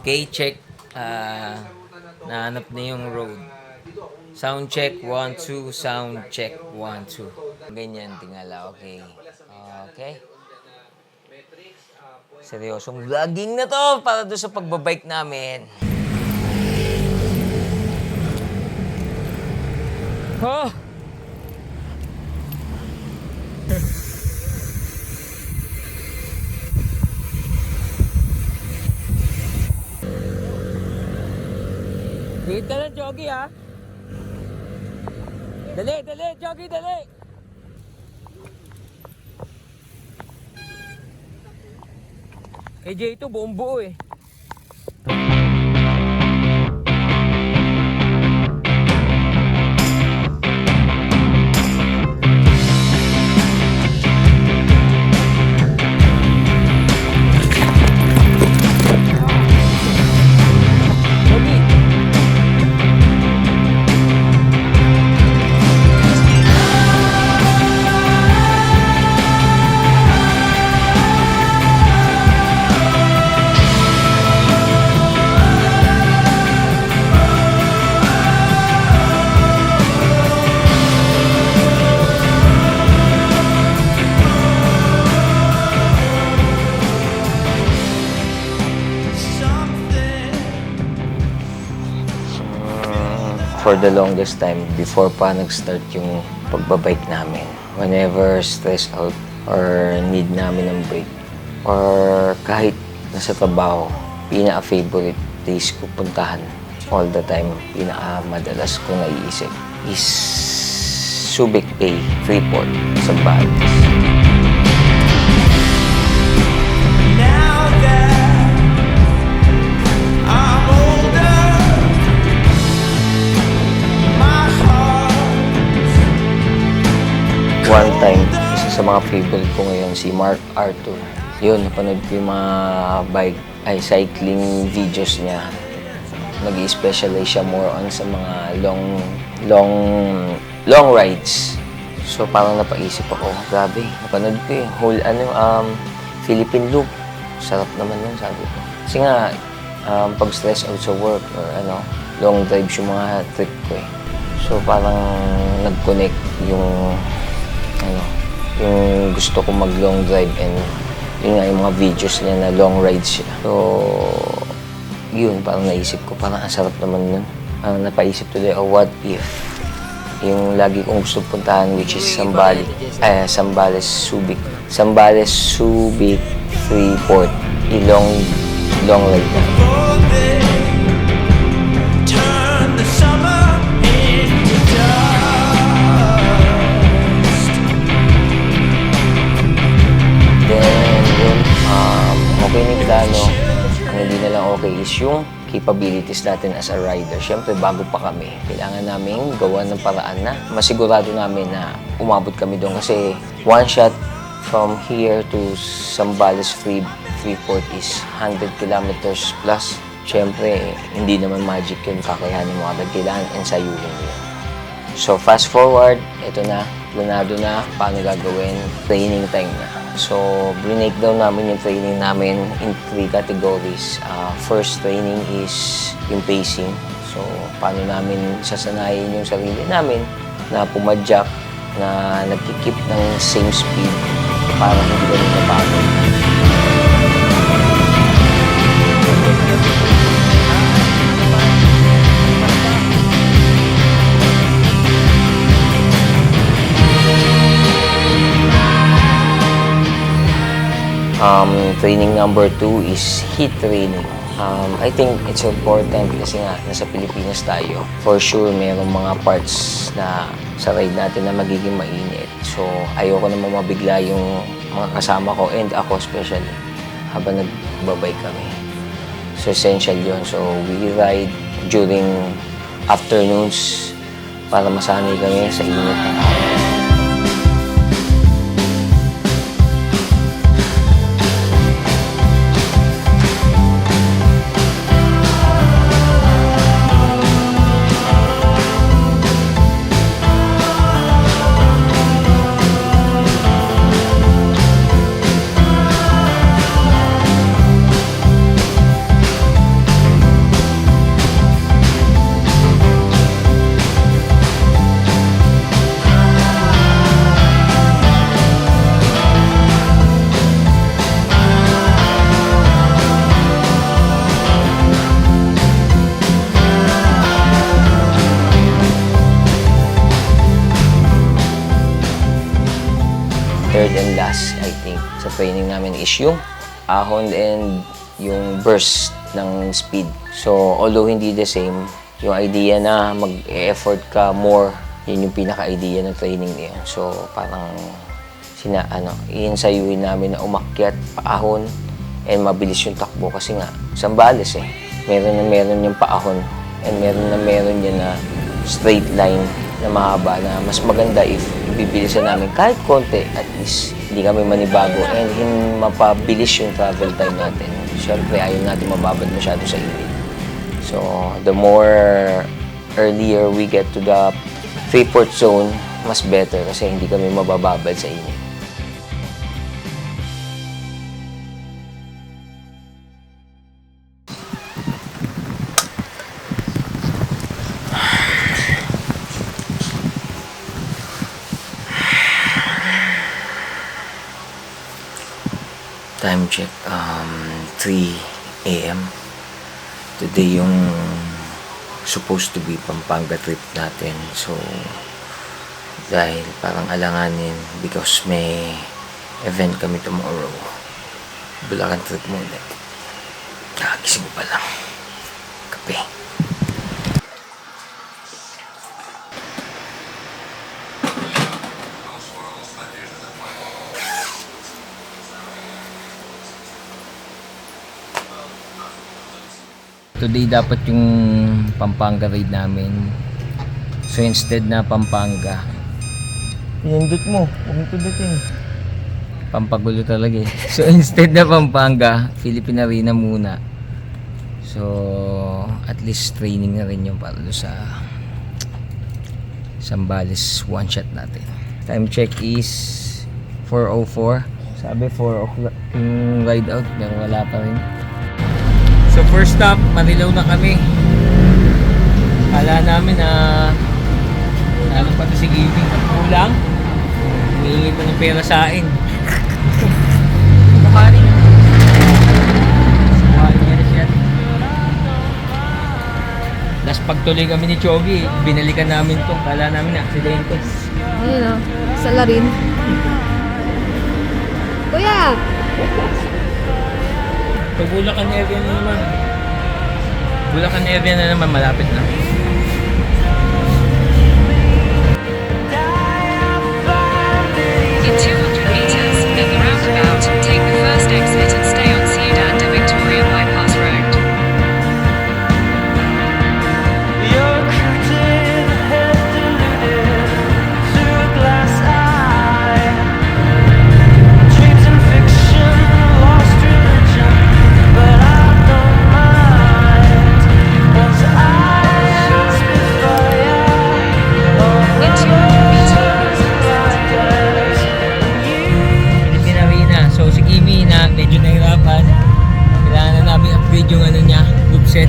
Okay, check. Nahanap na yung road. Sound check, 1, 2. Sound check, 1, 2. Ganyan, tingala. Okay. Okay. Seryosong vlogging na to para doon sa pagbabike namin. Oh! Dito lang, Jogi, ha? Dali, dali, Jogi, dali! AJ ito, buong buo eh. For the longest time, before pa nag-start yung pagbabike namin, whenever stressed out or need namin ng break, or kahit nasa trabaho, pinaka-favorite days ko puntahan all the time, pinaka-madalas ko naiisip is Subic Bay, Freeport, Zambales. One time, isa sa mga favorite ko ngayon, si Mark Arthur. Yun, napanood ko yung mga cycling videos niya. Nag-i-specialize siya more on sa mga long rides. So parang napaisip ako, grabe, napanood ko yung whole Philippine Loop. Sarap naman yun, sabi ko. Kasi nga, pag stress out sa work or long drives yung mga trip ko eh. So parang nag-connect yung gusto ko mag-long drive and yun nga yung mga videos niya na long rides siya. So, yun, parang naisip ko, parang ang sarap naman nun. Napaisip tuloy, what if yung lagi kong gusto puntahan, which is Zambales, Subic, Freeport, long ride na. Okay na yung plano. Ang hindi na lang okay is yung capabilities natin as a rider. Siyempre, bago pa kami, kailangan namin gawa ng paraan na masigurado namin na umabot kami doon. Kasi one shot from here to Zambales Freeport is 100 kilometers plus. Siyempre, hindi naman magic yun. Kakayanin mo agad. Kailangan ensayuhin yun. So, fast forward, ito na, planado na, paano gagawin, training time na. So, break down namin yung training namin in 3 categories. First training is yung pacing. So, paano namin sasanayin yung sarili namin na pumadyak, na nagkikip ng same speed para hindi kami napagod. Training number 2 is heat training. I think it's important kasi nga nasa Pilipinas tayo. For sure, mayroong mga parts na sa ride natin na magiging mainit. So, ayoko naman mabigla yung mga kasama ko and ako especially habang nagbabike kami. So, essential yun. So, we ride during afternoons para masanay kami sa init ng araw. training namin is yung ahon and yung burst ng speed. So, although hindi the same, yung idea na mag-effort ka more, yun yung pinaka-idea ng training niya. So, parang iinsayuhin namin na umakyat, paahon, and mabilis yung takbo kasi nga, Zambales eh. Meron yung paahon, and meron yan na straight line na mahaba na mas maganda if ibibilisan namin kahit konti, at least hindi kami manibago and mapabilis yung travel time natin. Siyempre, ayaw natin mababad masyado sa init. So, the more earlier we get to the Freeport zone, mas better kasi hindi kami mabababad sa init. Time check, 3 a.m. Today yung supposed to be Pampanga trip natin. So, dahil parang alanganin because may event kami tomorrow. Bulacan trip muna. Kakagising pa lang. Kape. Today dapat yung Pampanga ride namin. So instead na Pampanga, pinindot mo, huwag mo pindutin. Pampagulo talaga eh. So instead na Pampanga, Philippine Arena muna. So at least training na rin yung para sa Zambales one shot natin. Time check is 4:04. Sabi 4 o'clock yung ride out, pero wala pa rin. So first stop, Marilao na kami. Kala namin na ano pa ito si Giving at kulang. Humihingi pa ng pera sa akin. Kumari. Kumari niya na siya. Last pagtuloy kami ni Chogi, binalikan namin to. Kala namin na aksidente. Ayun o, sa Larin. Kuya! Pag Bulacan area na naman. Bulacan area na naman, malapit na. In 200 meters, at the roundabout, take the first exit and stay on Ciudad de Victoria bypass road. Medyo nahirapan. Kailangan na namin upgrade yung ano niya, group set.